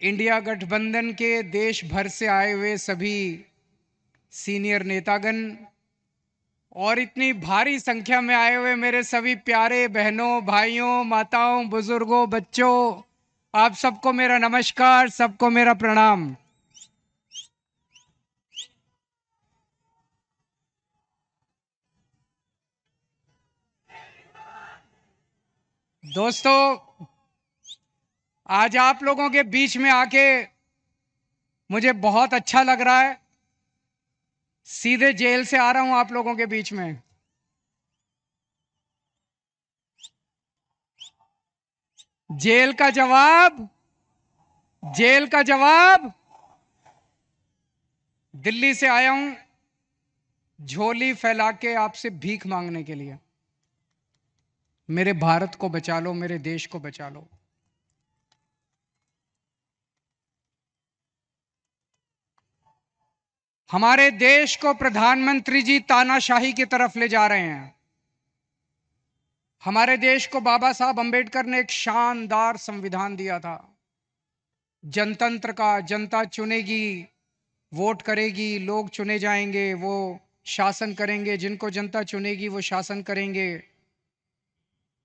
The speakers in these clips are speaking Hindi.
इंडिया गठबंधन के देश भर से आए हुए सभी सीनियर नेतागण और इतनी भारी संख्या में आए हुए मेरे सभी प्यारे बहनों, भाइयों, माताओं, बुजुर्गों, बच्चों, आप सबको मेरा नमस्कार, सबको मेरा प्रणाम। दोस्तों, आज आप लोगों के बीच में आके मुझे बहुत अच्छा लग रहा है। सीधे जेल से आ रहा हूं आप लोगों के बीच में। जेल का जवाब, जेल का जवाब, दिल्ली से आया हूं झोली फैला के आपसे भीख मांगने के लिए। मेरे भारत को बचा लो, मेरे देश को बचा लो। हमारे देश को प्रधानमंत्री जी तानाशाही की तरफ ले जा रहे हैं। हमारे देश को बाबा साहब अंबेडकर ने एक शानदार संविधान दिया था, जनतंत्र का। जनता चुनेगी, वोट करेगी, लोग चुने जाएंगे, वो शासन करेंगे। जिनको जनता चुनेगी वो शासन करेंगे।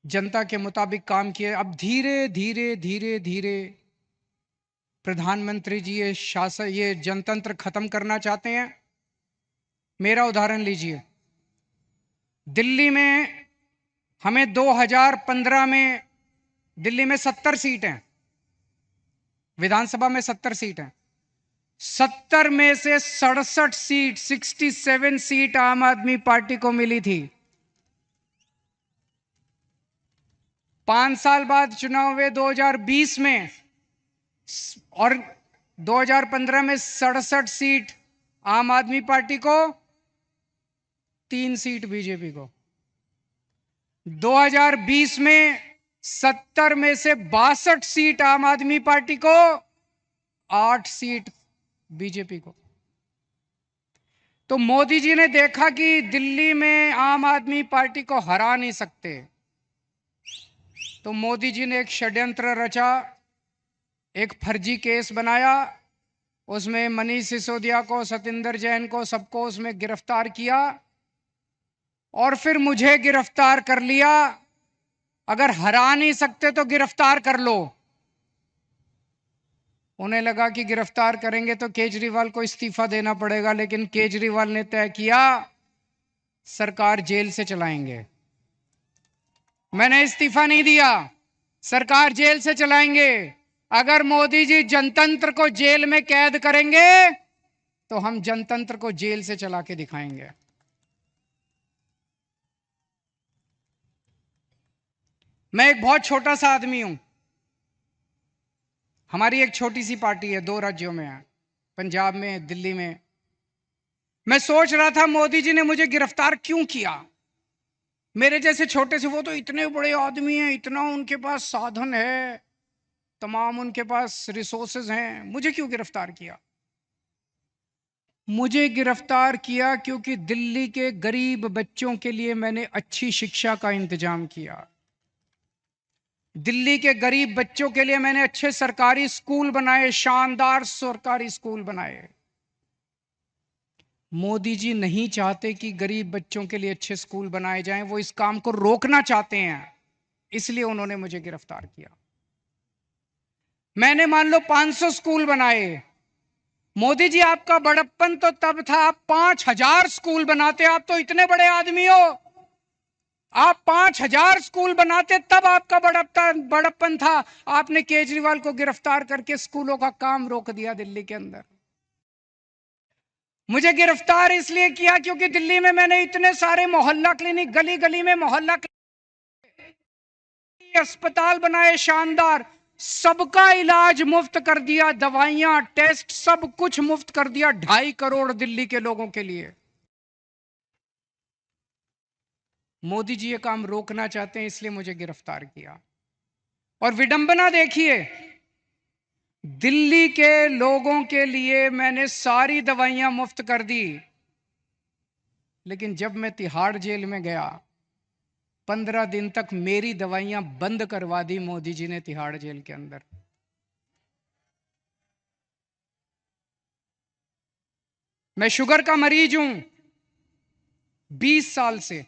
जनता के मुताबिक काम किए। अब धीरे धीरे धीरे धीरे प्रधानमंत्री जी ये शासन, ये जनतंत्र खत्म करना चाहते हैं। मेरा उदाहरण लीजिए। दिल्ली में हमें 2015 में दिल्ली में 70 सीट हैं, विधानसभा में 70 सीट हैं। 70 में से 67 सीट, 67 सीट आम आदमी पार्टी को मिली थी। 5 साल बाद चुनाव हुए 2020 में, और 2015 में 67 सीट आम आदमी पार्टी को, 3 सीट बीजेपी को। 2020 में 70 में से 62 सीट आम आदमी पार्टी को, 8 सीट बीजेपी को। तो मोदी जी ने देखा कि दिल्ली में आम आदमी पार्टी को हरा नहीं सकते, तो मोदी जी ने एक षड्यंत्र रचा, एक फर्जी केस बनाया। उसमें मनीष सिसोदिया को, सतिंदर जैन को, सबको उसमें गिरफ्तार किया और फिर मुझे गिरफ्तार कर लिया। अगर हरा नहीं सकते तो गिरफ्तार कर लो। उन्हें लगा कि गिरफ्तार करेंगे तो केजरीवाल को इस्तीफा देना पड़ेगा, लेकिन केजरीवाल ने तय किया सरकार जेल से चलाएंगे। मैंने इस्तीफा नहीं दिया, सरकार जेल से चलाएंगे। अगर मोदी जी जनतंत्र को जेल में कैद करेंगे तो हम जनतंत्र को जेल से चला के दिखाएंगे। मैं एक बहुत छोटा सा आदमी हूं। हमारी एक छोटी सी पार्टी है, 2 राज्यों में है, पंजाब में, दिल्ली में। मैं सोच रहा था मोदी जी ने मुझे गिरफ्तार क्यों किया। मेरे जैसे छोटे से, वो तो इतने बड़े आदमी हैं, इतना उनके पास साधन है, तमाम उनके पास रिसोर्सेज हैं, मुझे क्यों गिरफ्तार किया। मुझे गिरफ्तार किया क्योंकि दिल्ली के गरीब बच्चों के लिए मैंने अच्छी शिक्षा का इंतजाम किया। दिल्ली के गरीब बच्चों के लिए मैंने अच्छे सरकारी स्कूल बनाए, शानदार सरकारी स्कूल बनाए। मोदी जी नहीं चाहते कि गरीब बच्चों के लिए अच्छे स्कूल बनाए जाएं, वो इस काम को रोकना चाहते हैं, इसलिए उन्होंने मुझे गिरफ्तार किया। मैंने मान लो 500 स्कूल बनाए। मोदी जी, आपका बड़प्पन तो तब था आप 5000 स्कूल बनाते। आप तो इतने बड़े आदमी हो, आप 5000 स्कूल बनाते, तब आपका बड़प्पन था। आपने केजरीवाल को गिरफ्तार करके स्कूलों का काम रोक दिया दिल्ली के अंदर। मुझे गिरफ्तार इसलिए किया क्योंकि दिल्ली में मैंने इतने सारे मोहल्ला क्लिनिक, गली गली में मोहल्ला क्लिनिक, अस्पताल बनाए शानदार, सबका इलाज मुफ्त कर दिया, दवाइयां, टेस्ट, सब कुछ मुफ्त कर दिया 2.5 करोड़ दिल्ली के लोगों के लिए। मोदी जी ये काम रोकना चाहते हैं, इसलिए मुझे गिरफ्तार किया। और विडंबना देखिए, दिल्ली के लोगों के लिए मैंने सारी दवाइयां मुफ्त कर दी, लेकिन जब मैं तिहाड़ जेल में गया, 15 दिन तक मेरी दवाइयां बंद करवा दी मोदी जी ने तिहाड़ जेल के अंदर। मैं शुगर का मरीज हूं 20 साल से,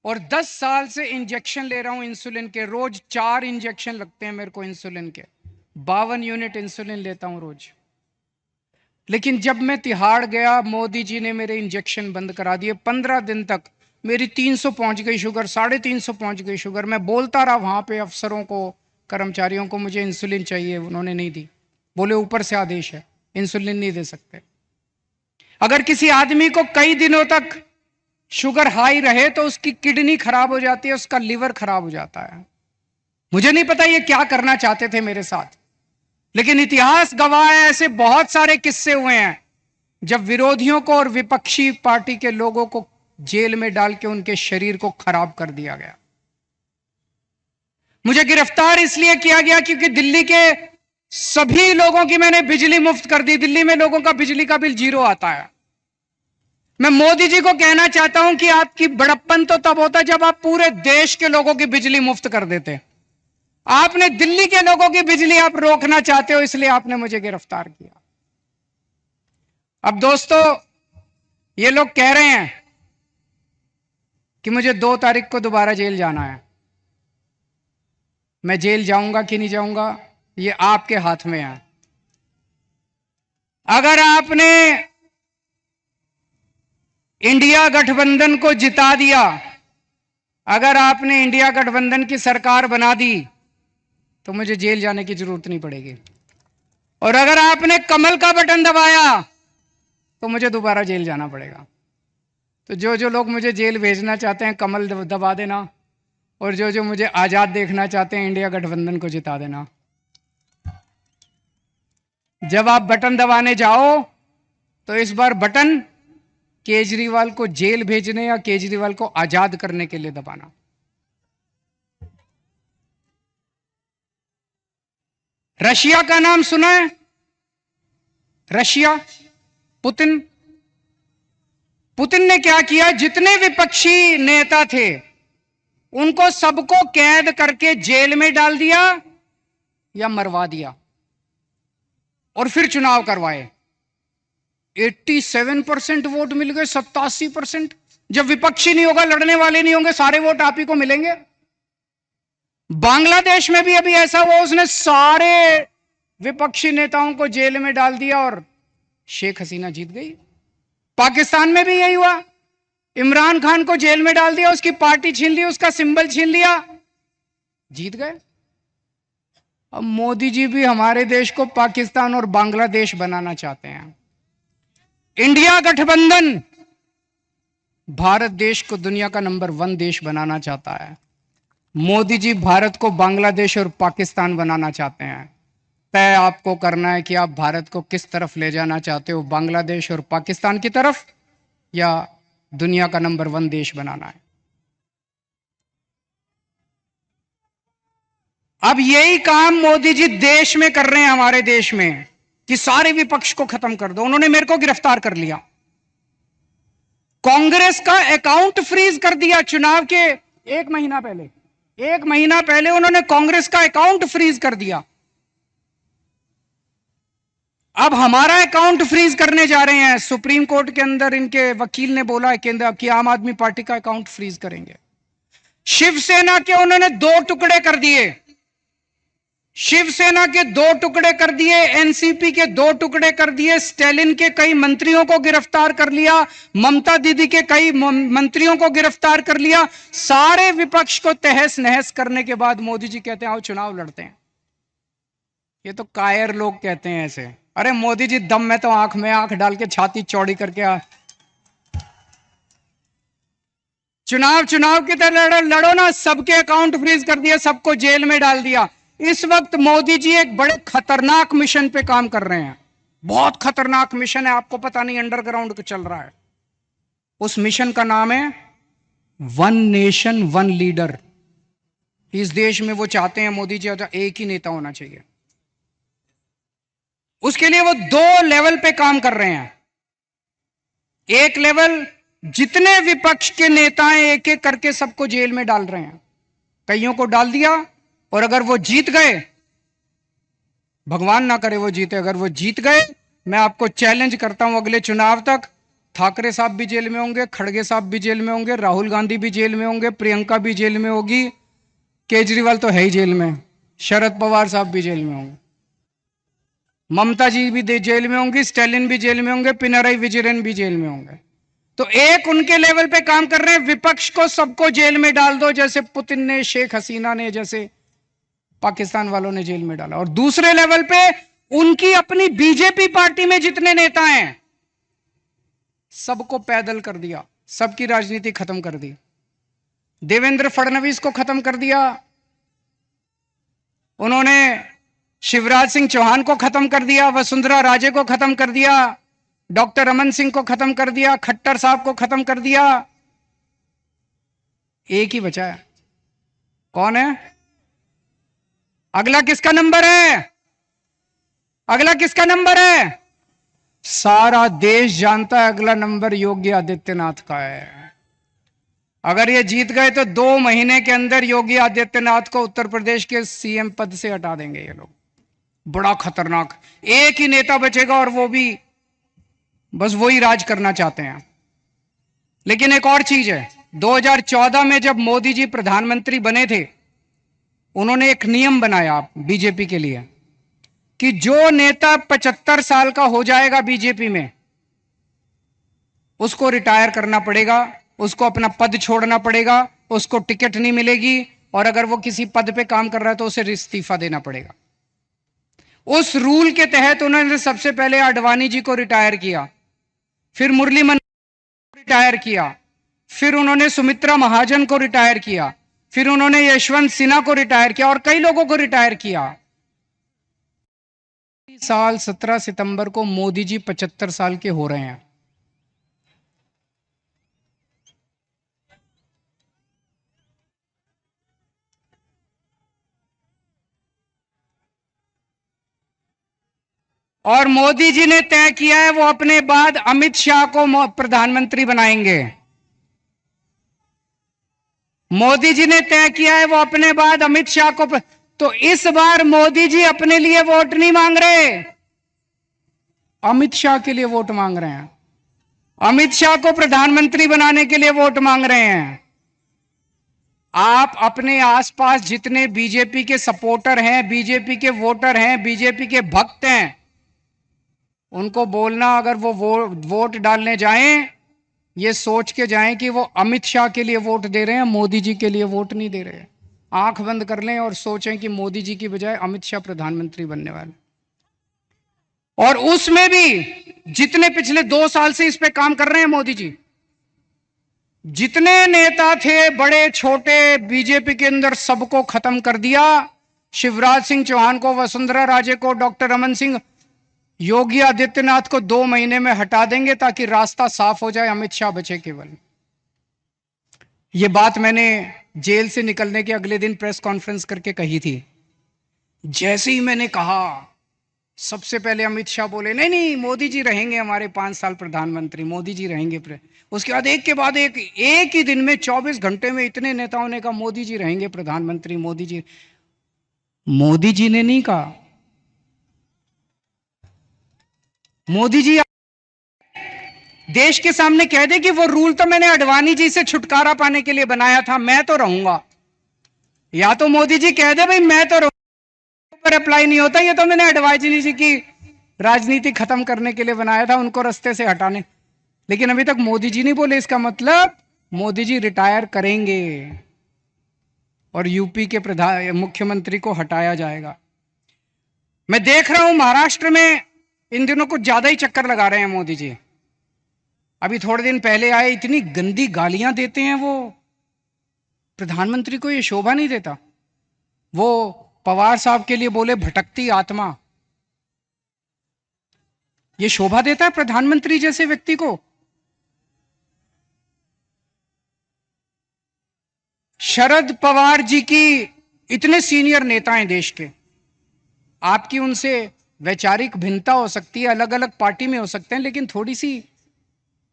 और 10 साल से इंजेक्शन ले रहा हूं इंसुलिन के। रोज 4 इंजेक्शन लगते हैं मेरे को इंसुलिन के, 52 यूनिट इंसुलिन लेता हूं रोज। लेकिन जब मैं तिहाड़ गया, मोदी जी ने मेरे इंजेक्शन बंद करा दिए। 15 दिन तक मेरी 300 पहुंच गई शुगर, 350 पहुंच गई शुगर। मैं बोलता रहा वहां पे अफसरों को, कर्मचारियों को, मुझे इंसुलिन चाहिए, उन्होंने नहीं दी। बोले ऊपर से आदेश है, इंसुलिन नहीं दे सकते। अगर किसी आदमी को कई दिनों तक शुगर हाई रहे तो उसकी किडनी खराब हो जाती है, उसका लिवर खराब हो जाता है। मुझे नहीं पता ये क्या करना चाहते थे मेरे साथ, लेकिन इतिहास गवाह है, ऐसे बहुत सारे किस्से हुए हैं जब विरोधियों को और विपक्षी पार्टी के लोगों को जेल में डाल के उनके शरीर को खराब कर दिया गया। मुझे गिरफ्तार इसलिए किया गया क्योंकि दिल्ली के सभी लोगों की मैंने बिजली मुफ्त कर दी। दिल्ली में लोगों का बिजली का बिल 0 आता है। मैं मोदी जी को कहना चाहता हूं कि आपकी बड़प्पन तो तब होता जब आप पूरे देश के लोगों की बिजली मुफ्त कर देते। आपने दिल्ली के लोगों की बिजली आप रोकना चाहते हो, इसलिए आपने मुझे गिरफ्तार किया। अब दोस्तों, ये लोग कह रहे हैं कि मुझे 2 तारीख को दोबारा जेल जाना है। मैं जेल जाऊंगा कि नहीं जाऊंगा, ये आपके हाथ में है। अगर आपने इंडिया गठबंधन को जिता दिया, अगर आपने इंडिया गठबंधन की सरकार बना दी, तो मुझे जेल जाने की जरूरत नहीं पड़ेगी। और अगर आपने कमल का बटन दबाया तो मुझे दोबारा जेल जाना पड़ेगा। तो जो लोग मुझे जेल भेजना चाहते हैं, कमल दबा देना, और जो मुझे आजाद देखना चाहते हैं, इंडिया गठबंधन को जिता देना। जब आप बटन दबाने जाओ तो इस बार बटन केजरीवाल को जेल भेजने या केजरीवाल को आजाद करने के लिए दबाना। रशिया का नाम सुना है? रशिया, पुतिन ने क्या किया? जितने विपक्षी नेता थे उनको सबको कैद करके जेल में डाल दिया या मरवा दिया, और फिर चुनाव करवाए। 87% वोट मिल गए, 87%। जब विपक्षी नहीं होगा, लड़ने वाले नहीं होंगे, सारे वोट आप ही को मिलेंगे। बांग्लादेश में भी अभी ऐसा हुआ, उसने सारे विपक्षी नेताओं को जेल में डाल दिया और शेख हसीना जीत गई। पाकिस्तान में भी यही हुआ, इमरान खान को जेल में डाल दिया, उसकी पार्टी छीन ली, उसका सिंबल छीन लिया, जीत गए। अब मोदी जी भी हमारे देश को पाकिस्तान और बांग्लादेश बनाना चाहते हैं। इंडिया गठबंधन भारत देश को दुनिया का नंबर 1 देश बनाना चाहता है। मोदी जी भारत को बांग्लादेश और पाकिस्तान बनाना चाहते हैं। तय आपको करना है कि आप भारत को किस तरफ ले जाना चाहते हो, बांग्लादेश और पाकिस्तान की तरफ, या दुनिया का नंबर 1 देश बनाना है। अब यही काम मोदी जी देश में कर रहे हैं, हमारे देश में, कि सारे विपक्ष को खत्म कर दो। उन्होंने मेरे को गिरफ्तार कर लिया, कांग्रेस का अकाउंट फ्रीज कर दिया। चुनाव के 1 महीना पहले उन्होंने कांग्रेस का अकाउंट फ्रीज कर दिया। अब हमारा अकाउंट फ्रीज करने जा रहे हैं। सुप्रीम कोर्ट के अंदर इनके वकील ने बोला है कि आम आदमी पार्टी का अकाउंट फ्रीज करेंगे। शिवसेना के उन्होंने 2 टुकड़े कर दिए, शिवसेना के 2 टुकड़े कर दिए, एनसीपी के 2 टुकड़े कर दिए, स्टैलिन के कई मंत्रियों को गिरफ्तार कर लिया, ममता दीदी के कई मंत्रियों को गिरफ्तार कर लिया। सारे विपक्ष को तहस नहस करने के बाद मोदी जी कहते हैं आओ चुनाव लड़ते हैं। ये तो कायर लोग कहते हैं ऐसे। अरे मोदी जी, दम में तो आंख में आंख डाल के छाती चौड़ी करके चुनाव की तरह लड़ो ना। सबके अकाउंट फ्रीज कर दिया, सबको जेल में डाल दिया। इस वक्त मोदी जी एक बड़े खतरनाक मिशन पे काम कर रहे हैं। बहुत खतरनाक मिशन है, आपको पता नहीं, अंडरग्राउंड चल रहा है। उस मिशन का नाम है 1 नेशन 1 लीडर। इस देश में वो चाहते हैं मोदी जी एक ही नेता होना चाहिए। उसके लिए वो 2 लेवल पे काम कर रहे हैं। एक लेवल, जितने विपक्ष के नेता हैं एक एक करके सबको जेल में डाल रहे हैं। कईयों को डाल दिया, और अगर वो जीत गए, भगवान ना करे वो जीते, अगर वो जीत गए मैं आपको चैलेंज करता हूं, अगले चुनाव तक ठाकरे साहब भी जेल में होंगे, खड़गे साहब भी जेल में होंगे, राहुल गांधी भी जेल में होंगे, प्रियंका भी जेल में होगी, केजरीवाल तो है ही जेल में, शरद पवार साहब भी जेल में होंगे, ममता जी भी जेल में होंगी, स्टालिन भी जेल में होंगे, पिनराई विजयन भी जेल में होंगे। तो एक उनके लेवल पे काम कर रहे हैं, विपक्ष को सबको जेल में डाल दो, जैसे पुतिन ने, शेख हसीना ने, जैसे पाकिस्तान वालों ने जेल में डाला। और दूसरे लेवल पे उनकी अपनी बीजेपी पार्टी में जितने नेता हैं सबको पैदल कर दिया, सबकी राजनीति खत्म कर दी। देवेंद्र फडणवीस को खत्म कर दिया उन्होंने, शिवराज सिंह चौहान को खत्म कर दिया, वसुंधरा राजे को खत्म कर दिया, डॉक्टर रमन सिंह को खत्म कर दिया, खट्टर साहब को खत्म कर दिया। एक ही बचा है, कौन है? अगला किसका नंबर है? अगला किसका नंबर है? सारा देश जानता है अगला नंबर योगी आदित्यनाथ का है। अगर ये जीत गए तो 2 महीने के अंदर योगी आदित्यनाथ को उत्तर प्रदेश के सीएम पद से हटा देंगे ये लोग। बड़ा खतरनाक, एक ही नेता बचेगा और वो भी बस वही राज करना चाहते हैं। लेकिन एक और चीज है, 2014 में जब मोदी जी प्रधानमंत्री बने थे, उन्होंने एक नियम बनाया बीजेपी के लिए कि जो नेता 75 साल का हो जाएगा बीजेपी में, उसको रिटायर करना पड़ेगा, उसको अपना पद छोड़ना पड़ेगा, उसको टिकट नहीं मिलेगी, और अगर वो किसी पद पे काम कर रहा है तो उसे इस्तीफा देना पड़ेगा। उस रूल के तहत उन्होंने सबसे पहले आडवाणी जी को रिटायर किया, फिर मुरली मनोहर को रिटायर किया, फिर उन्होंने सुमित्रा महाजन को रिटायर किया, फिर उन्होंने यशवंत सिन्हा को रिटायर किया और कई लोगों को रिटायर किया। साल 17 सितंबर को मोदी जी 75 साल के हो रहे हैं। और मोदी जी ने तय किया है वो अपने बाद अमित शाह को प्रधानमंत्री बनाएंगे। मोदी जी ने तय किया है वो अपने बाद अमित शाह को तो इस बार मोदी जी अपने लिए वोट नहीं मांग रहे, अमित शाह के लिए वोट मांग रहे हैं। अमित शाह को प्रधानमंत्री बनाने के लिए वोट मांग रहे हैं। आप अपने आसपास जितने बीजेपी के सपोर्टर हैं, बीजेपी के वोटर हैं, बीजेपी के भक्त हैं, उनको बोलना अगर वो वोट डालने जाएं, ये सोच के जाएं कि वो अमित शाह के लिए वोट दे रहे हैं, मोदी जी के लिए वोट नहीं दे रहे। आंख बंद कर लें और सोचें कि मोदी जी की बजाय अमित शाह प्रधानमंत्री बनने वाले। और उसमें भी जितने पिछले 2 साल से इस पे काम कर रहे हैं मोदी जी, जितने नेता थे बड़े छोटे बीजेपी के अंदर, सबको खत्म कर दिया। शिवराज सिंह चौहान को, वसुंधरा राजे को, डॉक्टर रमन सिंह, योगी आदित्यनाथ को 2 महीने में हटा देंगे ताकि रास्ता साफ हो जाए, अमित शाह बचे केवल। यह बात मैंने जेल से निकलने के अगले दिन प्रेस कॉन्फ्रेंस करके कही थी। जैसे ही मैंने कहा, सबसे पहले अमित शाह बोले नहीं नहीं मोदी जी रहेंगे हमारे 5 साल प्रधानमंत्री, मोदी जी रहेंगे। उसके बाद एक ही दिन में 24 घंटे में इतने नेताओं ने कहा मोदी जी रहेंगे प्रधानमंत्री, मोदी जी। मोदी जी ने नहीं कहा, मोदी जी देश के सामने कह दे कि वो रूल तो मैंने आडवाणी जी से छुटकारा पाने के लिए बनाया था, मैं तो रहूंगा। या तो मोदी जी कह दे भाई मैं तो पर अप्लाई नहीं होता, ये तो मैंने आडवाणी जी की राजनीति खत्म करने के लिए बनाया था, उनको रास्ते से हटाने। लेकिन अभी तक मोदी जी नहीं बोले, इसका मतलब मोदी जी रिटायर करेंगे और यूपी के मुख्यमंत्री को हटाया जाएगा। मैं देख रहा हूं महाराष्ट्र में इन दिनों कुछ ज्यादा ही चक्कर लगा रहे हैं मोदी जी। अभी थोड़े दिन पहले आए, इतनी गंदी गालियां देते हैं वो, प्रधानमंत्री को ये शोभा नहीं देता। वो पवार साहब के लिए बोले भटकती आत्मा, ये शोभा देता है प्रधानमंत्री जैसे व्यक्ति को? शरद पवार जी की इतने सीनियर नेता हैं देश के, आपकी उनसे वैचारिक भिन्नता हो सकती है, अलग अलग पार्टी में हो सकते हैं, लेकिन थोड़ी सी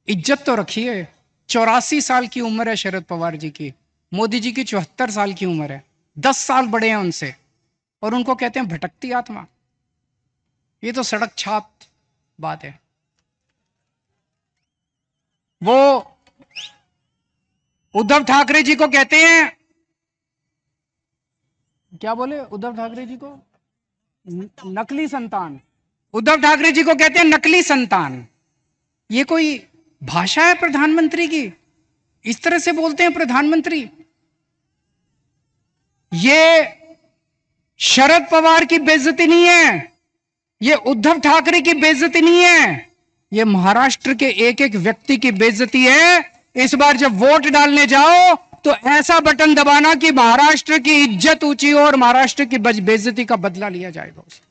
इज्जत तो रखिए। 84 साल की उम्र है शरद पवार जी की, मोदी जी की 74 साल की उम्र है, 10 साल बड़े हैं उनसे, और उनको कहते हैं भटकती आत्मा। ये तो सड़क छाप बात है। वो उद्धव ठाकरे जी को कहते हैं, क्या बोले उद्धव ठाकरे जी को? नकली संतान। उद्धव ठाकरे जी को कहते हैं नकली संतान। ये कोई भाषा है प्रधानमंत्री की? इस तरह से बोलते हैं प्रधानमंत्री? ये शरद पवार की बेइज्जती नहीं है, ये उद्धव ठाकरे की बेइज्जती नहीं है, ये महाराष्ट्र के एक एक व्यक्ति की बेइज्जती है। इस बार जब वोट डालने जाओ तो ऐसा बटन दबाना कि महाराष्ट्र की इज्जत ऊंची हो और महाराष्ट्र की बेइज्जती का बदला लिया जाएगा उसे।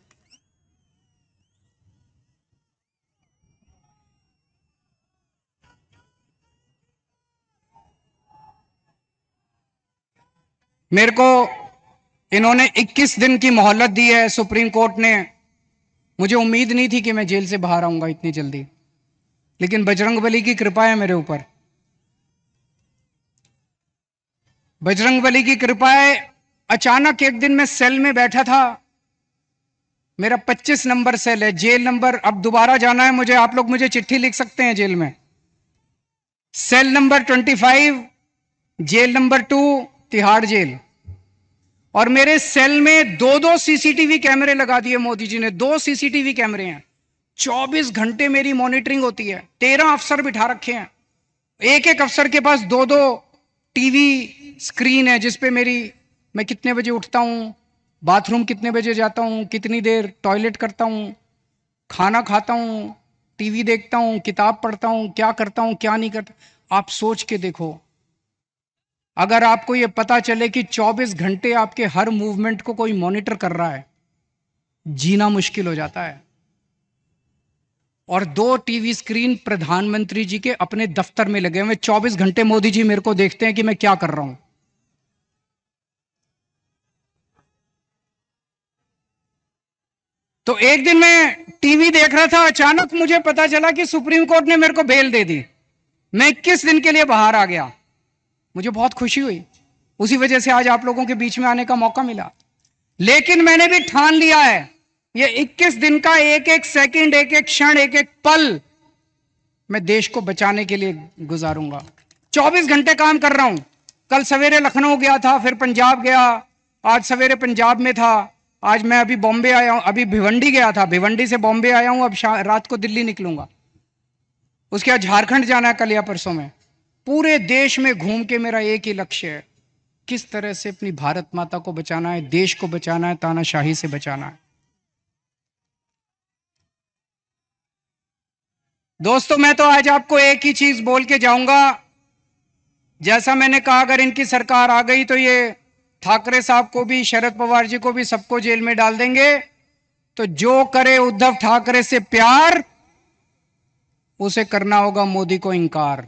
मेरे को इन्होंने 21 दिन की मोहलत दी है सुप्रीम कोर्ट ने। मुझे उम्मीद नहीं थी कि मैं जेल से बाहर आऊंगा इतनी जल्दी, लेकिन बजरंगबली की कृपा है मेरे ऊपर। बजरंगबली की कृपा है। अचानक एक दिन मैं सेल में बैठा था, मेरा 25 नंबर सेल है, जेल नंबर, अब दोबारा जाना है मुझे, आप लोग मुझे चिट्ठी लिख सकते हैं जेल में। Cell number 25, jail number 2, Tihar jail. और मेरे सेल में दो दो सीसीटीवी कैमरे लगा दिए मोदी जी ने, 2 सीसीटीवी कैमरे हैं। 24 घंटे मेरी मॉनिटरिंग होती है। 13 अफसर बिठा रखे हैं, एक एक अफसर के पास 2-2 टीवी स्क्रीन है जिसपे मैं कितने बजे उठता हूं, बाथरूम कितने बजे जाता हूं, कितनी देर टॉयलेट करता हूं, खाना खाता हूं, टीवी देखता हूं, किताब पढ़ता हूं, क्या करता हूं क्या नहीं करता। आप सोच के देखो, अगर आपको यह पता चले कि 24 घंटे आपके हर मूवमेंट को कोई मॉनिटर कर रहा है, जीना मुश्किल हो जाता है। और 2 टीवी स्क्रीन प्रधानमंत्री जी के अपने दफ्तर में लगे हुए, 24 घंटे मोदी जी मेरे को देखते हैं कि मैं क्या कर रहा हूं। तो एक दिन मैं टीवी देख रहा था, अचानक मुझे पता चला कि सुप्रीम कोर्ट ने मेरे को बेल दे दी। मैं 21 दिन के लिए बाहर आ गया। मुझे बहुत खुशी हुई, उसी वजह से आज आप लोगों के बीच में आने का मौका मिला। लेकिन मैंने भी ठान लिया है, ये 21 दिन का एक एक सेकंड, एक एक क्षण, एक एक पल मैं देश को बचाने के लिए गुजारूंगा। 24 घंटे काम कर रहा हूं। कल सवेरे लखनऊ गया था, फिर पंजाब गया, आज सवेरे पंजाब में था, आज मैं अभी बॉम्बे आया हूं, अभी भिवंडी गया था, भिवंडी से बॉम्बे आया हूं, अब रात को दिल्ली निकलूंगा। उसके बाद झारखंड जाना है कल या परसों में। पूरे देश में घूम के मेरा एक ही लक्ष्य है, किस तरह से अपनी भारत माता को बचाना है, देश को बचाना है, तानाशाही से बचाना है। दोस्तों, मैं तो आज आपको एक ही चीज बोल के जाऊंगा। जैसा मैंने कहा, अगर इनकी सरकार आ गई तो ये ठाकरे साहब को भी, शरद पवार जी को भी, सबको जेल में डाल देंगे। तो जो करे उद्धव ठाकरे से प्यार, उसे करना होगा मोदी को इंकार।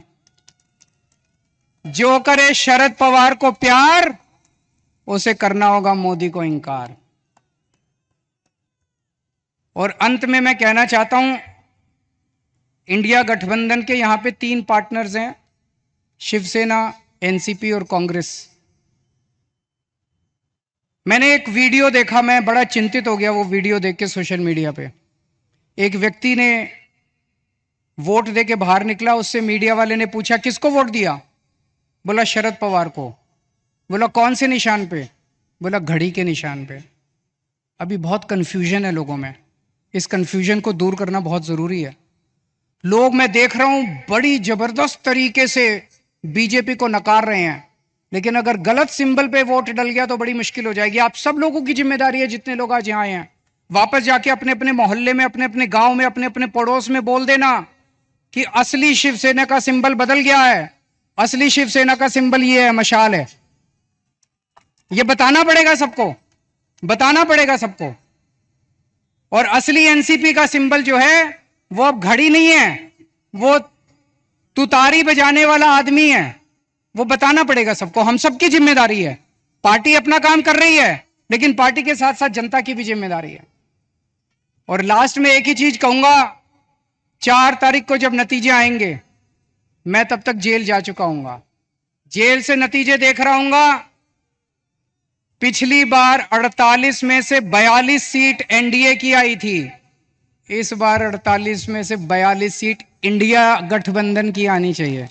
जो करे शरद पवार को प्यार, उसे करना होगा मोदी को इंकार। और अंत में मैं कहना चाहता हूं, इंडिया गठबंधन के यहां पे 3 पार्टनर्स हैं, शिवसेना, एनसीपी और कांग्रेस। मैंने एक वीडियो देखा, मैं बड़ा चिंतित हो गया वो वीडियो देख के सोशल मीडिया पे। एक व्यक्ति ने वोट दे के बाहर निकला, उससे मीडिया वाले ने पूछा किसको वोट दिया? बोला शरद पवार को। बोला कौन से निशान पे? बोला घड़ी के निशान पे। अभी बहुत कंफ्यूजन है लोगों में, इस कंफ्यूजन को दूर करना बहुत जरूरी है। लोग, मैं देख रहा हूं, बड़ी जबरदस्त तरीके से बीजेपी को नकार रहे हैं, लेकिन अगर गलत सिंबल पे वोट डल गया तो बड़ी मुश्किल हो जाएगी। आप सब लोगों की जिम्मेदारी है, जितने लोग आज यहां आए हैं, वापस जाके अपने अपने मोहल्ले में, अपने अपने गांव में, अपने अपने पड़ोस में बोल देना कि असली शिवसेना का सिंबल बदल गया है, असली शिवसेना का सिंबल ये है, मशाल है। ये बताना पड़ेगा सबको, बताना पड़ेगा सबको। और असली एनसीपी का सिंबल जो है वो अब घड़ी नहीं है, वो तुतारी बजाने वाला आदमी है। वो बताना पड़ेगा सबको, हम सबकी जिम्मेदारी है। पार्टी अपना काम कर रही है, लेकिन पार्टी के साथ साथ जनता की भी जिम्मेदारी है। और लास्ट में एक ही चीज कहूंगा, 4 तारीख को जब नतीजे आएंगे, मैं तब तक जेल जा चुका हूंगा, जेल से नतीजे देख रहा हूंगा। पिछली बार 48 में से 42 सीट एनडीए की आई थी, इस बार 48 में से 42 सीट इंडिया गठबंधन की आनी चाहिए।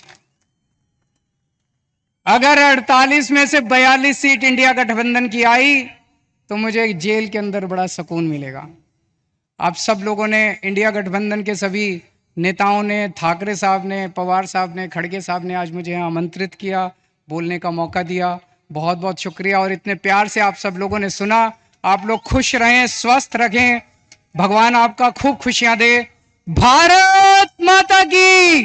अगर 48 में से 42 सीट इंडिया गठबंधन की आई तो मुझे जेल के अंदर बड़ा सुकून मिलेगा। आप सब लोगों ने, इंडिया गठबंधन के सभी नेताओं ने, ठाकरे साहब ने, पवार साहब ने, खड़गे साहब ने आज मुझे आमंत्रित किया, बोलने का मौका दिया। बहुत बहुत शुक्रिया। और इतने प्यार से आप सब लोगों ने सुना। आप लोग खुश रहें, स्वस्थ रखें, भगवान आपका खूब खुशियां दे। भारत माता की।